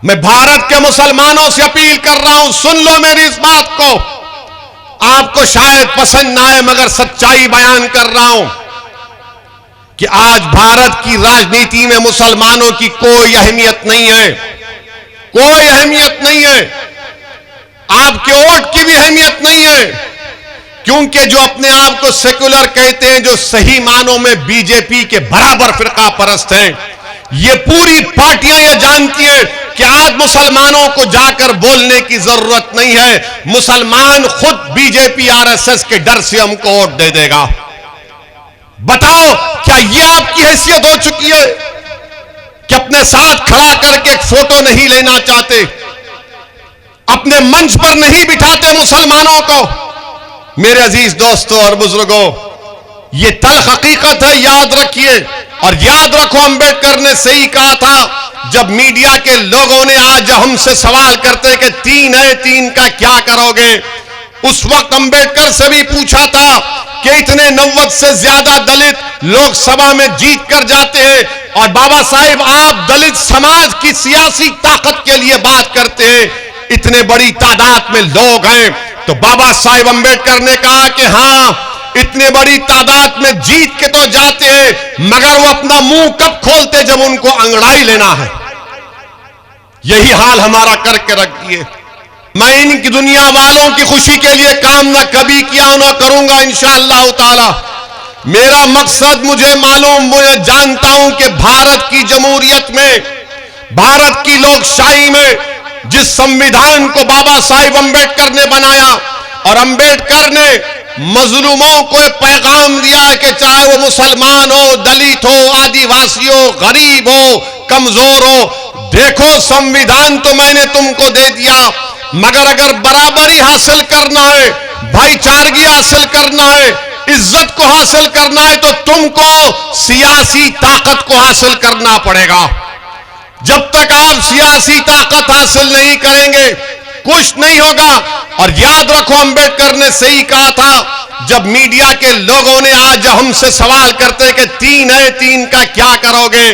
मैं भारत के मुसलमानों से अपील कर रहा हूं, सुन लो मेरी इस बात को। आपको शायद पसंद ना आए मगर सच्चाई बयान कर रहा हूं कि आज भारत की राजनीति में मुसलमानों की कोई अहमियत नहीं है, कोई अहमियत नहीं है। आपके वोट की भी अहमियत नहीं है, क्योंकि जो अपने आप को सेकुलर कहते हैं, जो सही मानों में बीजेपी के बराबर फिरका परस्त हैं, ये पूरी पार्टियां ये जानती हैं कि आज मुसलमानों को जाकर बोलने की जरूरत नहीं है। मुसलमान खुद बीजेपी आरएसएस के डर से हमको वोट दे देगा। बताओ, क्या ये आपकी हैसियत हो चुकी है कि अपने साथ खड़ा करके एक फोटो नहीं लेना चाहते, अपने मंच पर नहीं बिठाते मुसलमानों को? मेरे अजीज दोस्तों और बुजुर्गों, ये तल्ख हकीकत है, याद रखिए। और याद रखो, अंबेडकर ने सही कहा था जब मीडिया के लोगों ने आज हमसे सवाल करते कि 3 है, 3 का क्या करोगे। उस वक्त अंबेडकर से भी पूछा था कि इतने 90 से ज्यादा दलित लोकसभा में जीत कर जाते हैं और बाबा साहिब आप दलित समाज की सियासी ताकत के लिए बात करते हैं, इतने बड़ी तादाद में लोग हैं। तो बाबा साहिब अंबेडकर ने कहा कि हां, इतने बड़ी तादाद में जीत के तो जाते हैं, मगर वो अपना मुंह कब खोलते जब उनको अंगड़ाई लेना है। यही हाल हमारा करके रख दिए। मैं इनकी दुनिया वालों की खुशी के लिए काम ना कभी किया ना करूंगा इंशाअल्लाह ताला। मेरा मकसद मुझे मालूम, मुझे जानता हूं कि भारत की जमहूरियत में, भारत की लोकशाही में जिस संविधान को बाबा साहिब अंबेडकर ने बनाया, और अंबेडकर ने मजलूमों को पैगाम दिया है कि चाहे वो मुसलमान हो, दलित हो, आदिवासी हो, गरीब हो, कमजोर हो, देखो संविधान तो मैंने तुमको दे दिया, मगर अगर बराबरी हासिल करना है, भाईचारगी हासिल करना है, इज्जत को हासिल करना है, तो तुमको सियासी ताकत को हासिल करना पड़ेगा। जब तक आप सियासी ताकत हासिल नहीं करेंगे कुछ नहीं होगा। और याद रखो, अंबेडकर ने सही कहा था जब मीडिया के लोगों ने आज हमसे सवाल करते कि 3 है, 3 का क्या करोगे।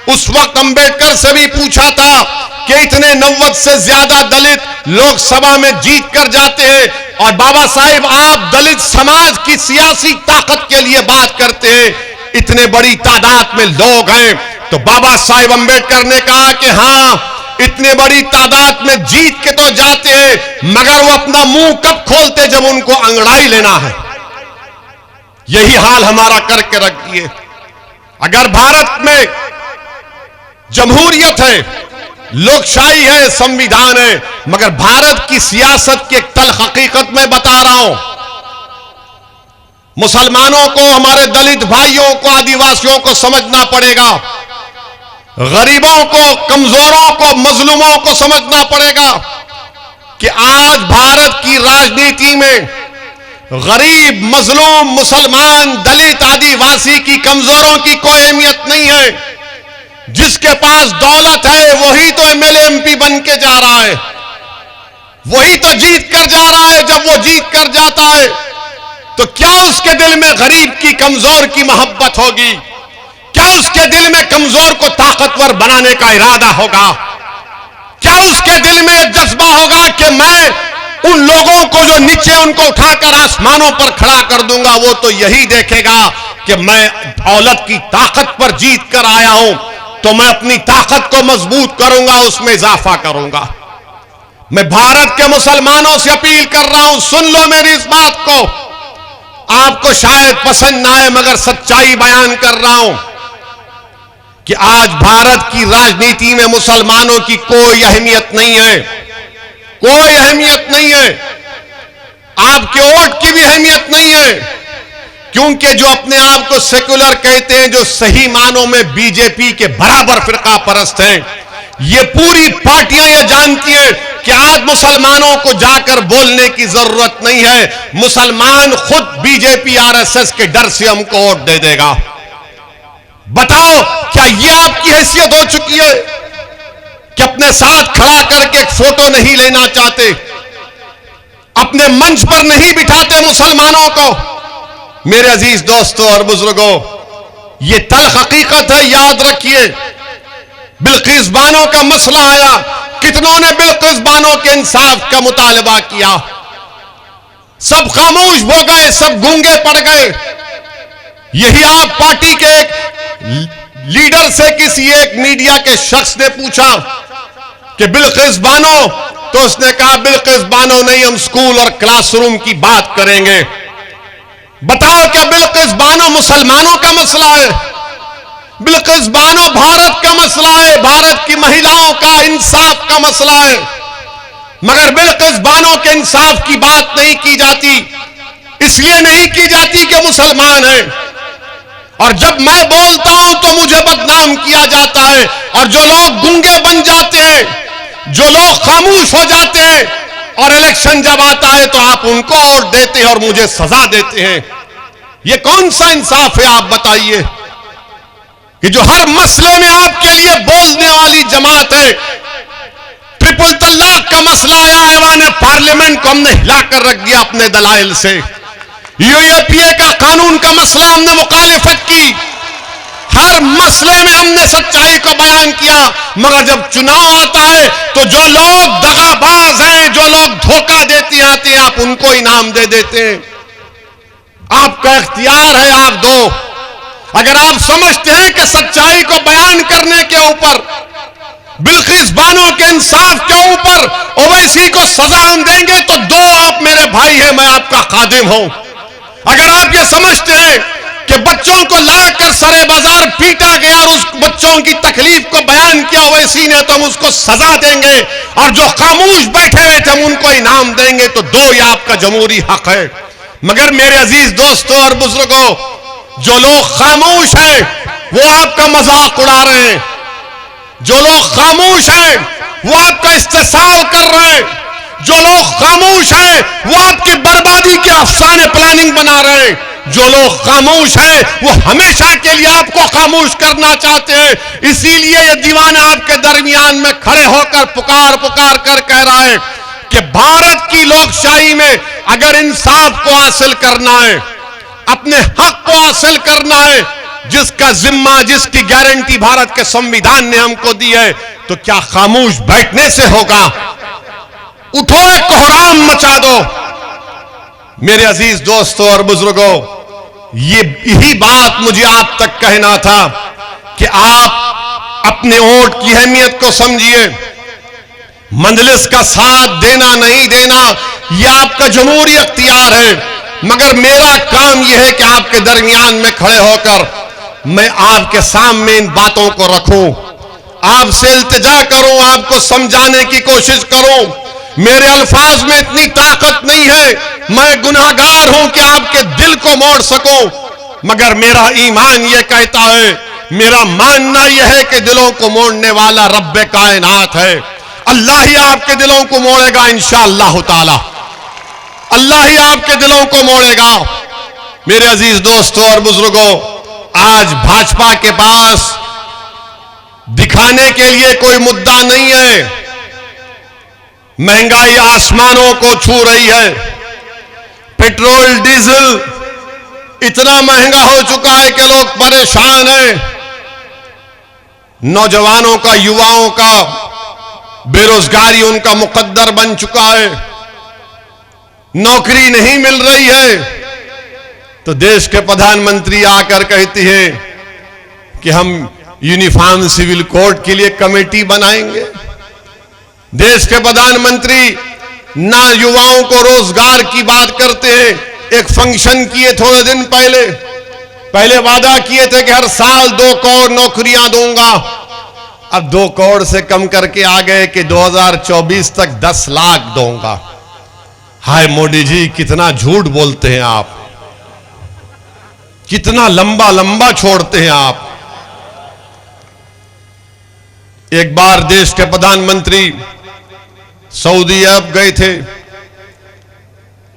उस वक्त अंबेडकर से भी पूछा था कि इतने 90 से ज्यादा दलित लोकसभा में जीत कर जाते हैं और बाबा साहिब आप दलित समाज की सियासी ताकत के लिए बात करते हैं, इतने बड़ी तादाद में लोग हैं। तो बाबा साहिब अंबेडकर ने कहा कि हां, इतने बड़ी तादाद में जीत के तो जाते हैं, मगर वो अपना मुंह कब खोलते जब उनको अंगड़ाई लेना है। यही हाल हमारा करके रख दिए। अगर भारत में जमहूरियत है, लोकशाही है, संविधान है, मगर भारत की सियासत की एक तल्ख हकीकत मैं बता रहा हूं। मुसलमानों को, हमारे दलित भाइयों को, आदिवासियों को समझना पड़ेगा, गरीबों को, कमजोरों को, मजलूमों को समझना पड़ेगा कि आज भारत की राजनीति में गरीब, मजलूम, मुसलमान, दलित, आदिवासी की, कमजोरों की कोई अहमियत नहीं है। जिसके पास दौलत है वही तो एमएलए एमपी बन के जा रहा है, वही तो जीत कर जा रहा है। जब वो जीत कर जाता है तो क्या उसके दिल में गरीब की, कमजोर की मोहब्बत होगी? क्या उसके दिल में कमजोर को ताकतवर बनाने का इरादा होगा? क्या उसके दिल में जज्बा होगा कि मैं उन लोगों को जो नीचे, उनको उठाकर आसमानों पर खड़ा कर दूंगा? वो तो यही देखेगा कि मैं औलत की ताकत पर जीत कर आया हूं, तो मैं अपनी ताकत को मजबूत करूंगा, उसमें इजाफा करूंगा। मैं भारत के मुसलमानों से अपील कर रहा हूं, सुन लो मेरी इस बात को। आपको शायद पसंद ना आए मगर सच्चाई बयान कर रहा हूं कि आज भारत की राजनीति में मुसलमानों की कोई अहमियत नहीं है, कोई अहमियत नहीं है। आपके वोट की भी अहमियत नहीं है, क्योंकि जो अपने आप को सेकुलर कहते हैं, जो सही मानों में बीजेपी के बराबर फिरका परस्त हैं, ये पूरी पार्टियां ये जानती हैं कि आज मुसलमानों को जाकर बोलने की जरूरत नहीं है। मुसलमान खुद बीजेपी आरएसएस के डर से हमको वोट दे देगा। बताओ, क्या ये आपकी हैसियत हो चुकी है कि अपने साथ खड़ा करके एक फोटो नहीं लेना चाहते, अपने मंच पर नहीं बिठाते मुसलमानों को? मेरे अजीज दोस्तों और बुजुर्गों, ये तल्ख हकीकत है, याद रखिए। बिल्किस बानो का मसला आया, कितनों ने बिल्किस बानो के इंसाफ का मुतालबा किया, सब खामोश हो गए, सब गूंगे पड़ गए। यही आप पार्टी के एक लीडर से किसी एक मीडिया के शख्स ने पूछा कि बिल्किस बानो, तो उसने कहा बिल्किस बानो नहीं, हम स्कूल और क्लासरूम की बात करेंगे। बताओ क्या बिल्किस बानो मुसलमानों का मसला है? बिल्किस बानो भारत का मसला है, भारत की महिलाओं का इंसाफ का मसला है। मगर बिल्किस बानो के इंसाफ की बात नहीं की जाती, इसलिए नहीं की जाती कि मुसलमान है। और जब मैं बोलता हूं तो मुझे बदनाम किया जाता है, और जो लोग गूंगे बन जाते हैं, जो लोग खामोश हो जाते हैं, और इलेक्शन जब आता है तो आप उनको वोट देते हैं और मुझे सजा देते हैं। यह कौन सा इंसाफ है? आप बताइए कि जो हर मसले में आपके लिए बोलने वाली जमात है। ट्रिपल तलाक का मसला आया, ऐवान पार्लियामेंट को हमने हिलाकर रख दिया अपने दलाइल से। यूएपीए का कानून का मसला हमने मुखालिफत की, हर मसले में हमने सच्चाई को बयान किया। मगर जब चुनाव आता है तो जो लोग दगाबाज हैं, जो लोग धोखा देते आते हैं, आप उनको इनाम दे देते हैं। आपका इख्तियार है, आप दो। अगर आप समझते हैं कि सच्चाई को बयान करने के ऊपर, बिल्किस बानो के इंसाफ के ऊपर ओवैसी को सजा हम देंगे, तो दो, आप मेरे भाई हैं, मैं आपका खादिम हूं। अगर आप ये समझते हैं कि बच्चों को लाकर सरे बाजार पीटा गया और उस बच्चों की तकलीफ को बयान किया ओवैसी ने, तो हम उसको सजा देंगे, और जो खामोश बैठे हुए थे हम उनको इनाम देंगे, तो दो, ये आपका जमहूरी हक है। मगर मेरे अजीज दोस्तों और बुजुर्गों, जो लोग खामोश हैं वो आपका मजाक उड़ा रहे हैं, जो लोग खामोश हैं वो आपका इस्तेसाल कर रहे हैं, जो लोग खामोश हैं वो आपकी बर्बादी के अफसाने प्लानिंग बना रहे हैं, जो लोग खामोश हैं वो हमेशा के लिए आपको खामोश करना चाहते हैं। इसीलिए ये दीवाना आपके दरमियान में खड़े होकर पुकार पुकार कर कह रहा है कि भारत की लोकशाही में अगर इंसाफ को हासिल करना है, अपने हक को हासिल करना है, जिसका जिम्मा, जिसकी गारंटी भारत के संविधान ने हमको दी है, तो क्या खामोश बैठने से होगा? उठो, एक कोहराम मचा दो। मेरे अजीज दोस्तों और बुजुर्गों, यही बात मुझे आप तक कहना था कि आप अपने वोट की अहमियत को समझिए। मंजलिस का साथ देना नहीं देना यह आपका जमहूरी अख्तियार है, मगर मेरा काम यह है कि आपके दरमियान में खड़े होकर मैं आपके सामने इन बातों को रखूं, आपसे इल्तिजा करूं, आपको समझाने की कोशिश करूं। मेरे अल्फाज में इतनी ताकत नहीं है, मैं गुनाहगार हूं कि आपके दिल को मोड़ सकूं, मगर मेरा ईमान यह कहता है, मेरा मानना यह है कि दिलों को मोड़ने वाला रब्बे कायनात है। अल्लाह ही आपके दिलों को मोड़ेगा इंशाअल्लाह ताला, अल्लाह ही आपके दिलों को मोड़ेगा। मेरे अजीज दोस्तों और बुजुर्गों, आज भाजपा के पास दिखाने के लिए कोई मुद्दा नहीं है। महंगाई आसमानों को छू रही है, पेट्रोल डीजल इतना महंगा हो चुका है कि लोग परेशान हैं। नौजवानों का, युवाओं का बेरोजगारी उनका मुकद्दर बन चुका है, नौकरी नहीं मिल रही है। तो देश के प्रधानमंत्री आकर कहती है कि हम यूनिफॉर्म सिविल कोड के लिए कमेटी बनाएंगे। देश के प्रधानमंत्री ना युवाओं को रोजगार की बात करते हैं। एक फंक्शन किए थोड़े दिन पहले वादा किए थे कि हर साल 2 करोड़ नौकरियां दूंगा, अब 2 करोड़ से कम करके आ गए कि 2024 तक 10 लाख दूंगा। हाय मोदी जी, कितना झूठ बोलते हैं आप, कितना लंबा लंबा छोड़ते हैं आप। एक बार देश के प्रधानमंत्री सऊदी अरब गए थे।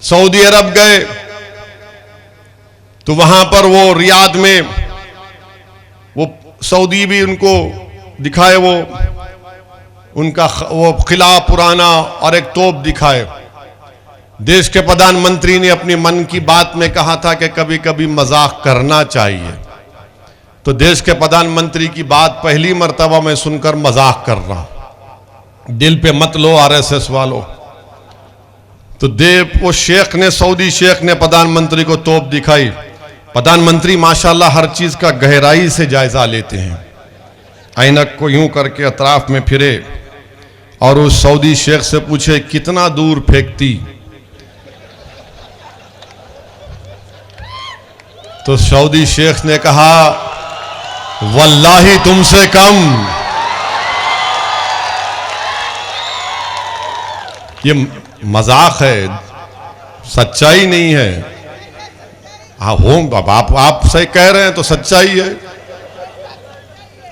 सऊदी अरब गए तो वहां पर वो रियाद में वो सऊदी भी उनको दिखाए, वो उनका वो किला पुराना और एक तोप दिखाए। देश के प्रधानमंत्री ने अपनी मन की बात में कहा था कि कभी कभी मजाक करना चाहिए। तो देश के प्रधानमंत्री की बात पहली मर्तबा मैं सुनकर मजाक कर रहा हूं। दिल पे मत लो आरएसएस वालों। तो वो शेख ने, सऊदी शेख ने प्रधानमंत्री को तोप दिखाई। प्रधानमंत्री माशाल्लाह हर चीज का गहराई से जायजा लेते हैं। ऐनक को यूं करके अतराफ में फिरे और उस सऊदी शेख से पूछे कितना दूर फेंकती। तो सऊदी शेख ने कहा वल्लाही तुमसे कम। ये मजाक है, सच्चाई नहीं है। अब आप सही कह रहे हैं तो सच्चाई है।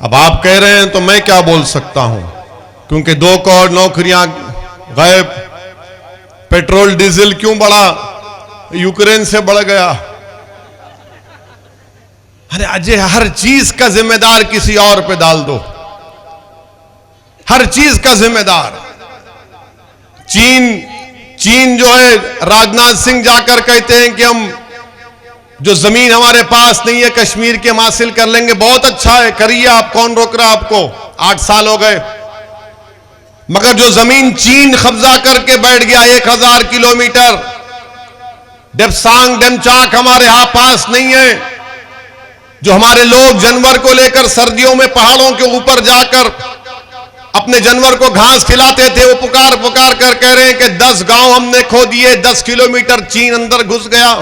अब आप कह रहे हैं तो मैं क्या बोल सकता हूं, क्योंकि 2 करोड़ नौकरियां गायब। पेट्रोल डीजल क्यों बढ़ा? यूक्रेन से बढ़ गया। अरे अजय, हर चीज का जिम्मेदार किसी और पे डाल दो, हर चीज का जिम्मेदार। चीन जो है, राजनाथ सिंह जाकर कहते हैं कि हम जो जमीन हमारे पास नहीं है कश्मीर के हम हासिल कर लेंगे। बहुत अच्छा है, करिए आप, कौन रोक रहा आपको? 8 साल हो गए। मगर जो जमीन चीन कब्जा करके बैठ गया 1000 किलोमीटर, डेप्सांग डेमचाक हमारे यहां पास नहीं है। जो हमारे लोग जानवर को लेकर सर्दियों में पहाड़ों के ऊपर जाकर अपने जानवर को घास खिलाते थे, वो पुकार पुकार कर कह रहे हैं कि 10 गांव हमने खो दिए, 10 किलोमीटर चीन अंदर घुस गया।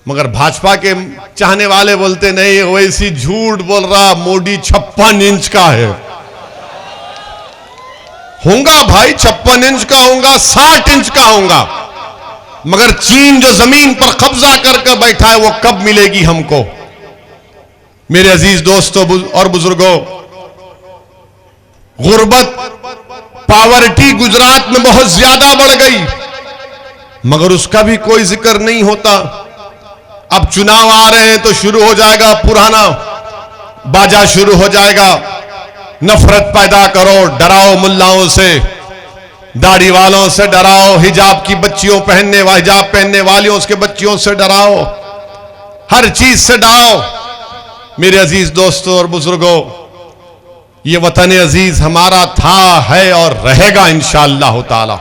मगर भाजपा के चाहने वाले बोलते नहीं, वैसी झूठ बोल रहा, मोदी 56 इंच का है। होगा भाई, 56 इंच का होगा, 60 इंच का होगा, मगर चीन जो जमीन पर कब्जा करके बैठा है वो कब मिलेगी हमको? मेरे अजीज दोस्तों और बुजुर्गों, गुर्बत, पावर्टी गुजरात में बहुत ज्यादा बढ़ गई, मगर उसका भी कोई जिक्र नहीं होता। अब चुनाव आ रहे हैं तो शुरू हो जाएगा पुराना बाजा, शुरू हो जाएगा। नफरत पैदा करो, डराओ मुल्लाओं से, दाढ़ी वालों से डराओ, हिजाब की बच्चियों हिजाब पहनने वालियों उसके बच्चियों से डराओ, हर चीज से डराओ। मेरे अजीज दोस्तों और बुजुर्गों, ये वतन अजीज हमारा था, है और रहेगा इंशाअल्लाह ताला।